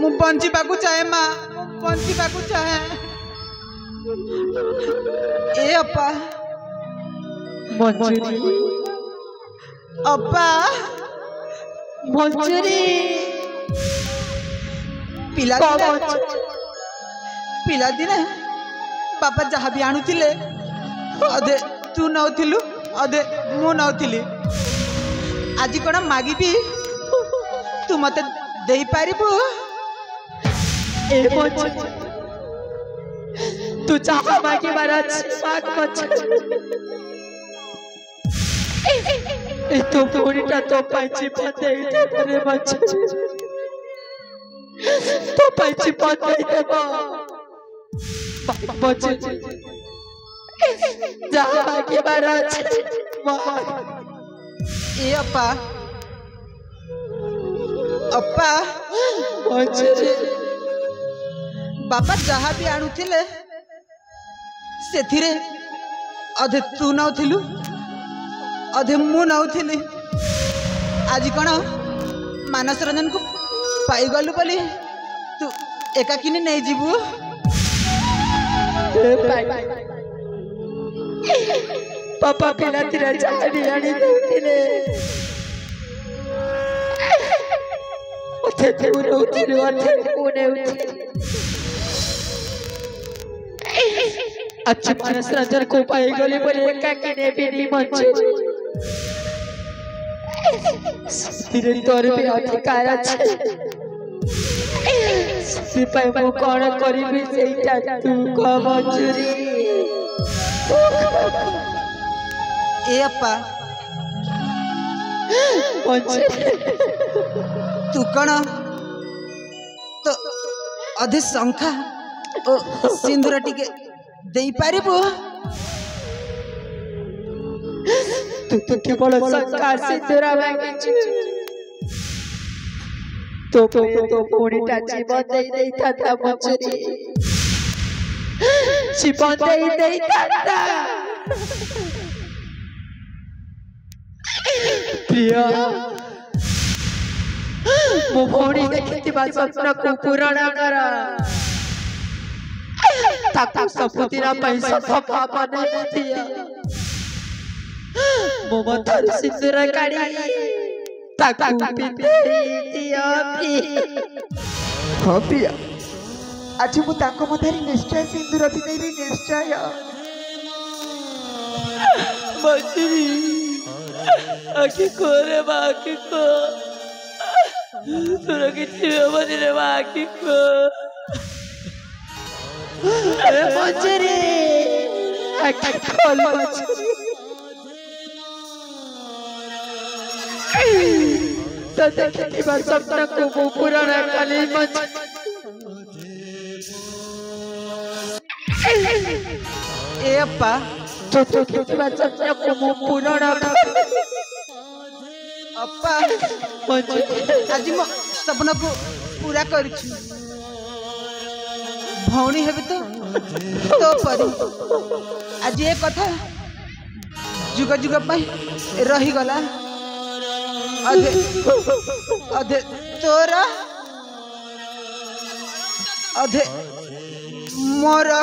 मु बंचिबा को चाहे माँ बंचिबा को चाहे ए अपा मंजूरी अपा मंजूरी पिला दिने बापा जहाँ भी आणुथिले अधे तू नौथिलु अधे मु नौथिली आज कौन मागिबी तू मते देई पारिबु ए मंजूरी तू चाहा मागी महाराज माग मंजूरी ए तो पूरीटा तो पाइची पते रे मंजूरी तो पाइची पते देबो मंजूरी जहाँ मागी महाराज ए अपा अपा मंजूरी बापा जहाँ भी आणुथिले सेथिरे अधे तू नौथिलु अधे मु नौथिली आज कौन मानस रंजन को पाईगलु बोली तू एकाकिनी नहीं जीवु पापा पिला तेरा चाहनी आनी देउथिले ओथे तू नौथिले ओथे मु नौथिले अच्छा मानस रंजन को पाईगली बोली एकाकिनी भी नहीं मंजूरी तेरे तोर भी अधिकार আছে सिपाही मु कोन करिबी सेटा तू को मंजूरी ए अपा मंजूरी तू कौन तो अधे शंखा ओ सिंदूर टिके देई पारिबु तू तो केवल शंका सिंदूर मांगी तो पूरीटा जीवन दे था मंजूरी जीवन दे था प्रिया मो भौणी देखिथिबा स्वप्न को पूरण कर ताकू सबुदिना पैसा सफा बने दिया मो मथर सिंदूर काढ़ी ताकू पिते दिया हाँ प्रिया आज मु ताको मथारी निश्चय सिंदूर पितेबी निश्चय मंजूरी आखि को रे आखि को तोर किछि हेबनी रे आखि को ए मंजूरी आखि खोल मंजूरी तो देखिबा सपना को पूरण कली ए अपा तो देखिबा सपना को पूरण अपा मंजूरी आज मो सपना को पूरा करिछु भौणी हेबे तो परी आज ये कथा जुग जुग पाई रही गला अधे अधे तोरा अधे मोरा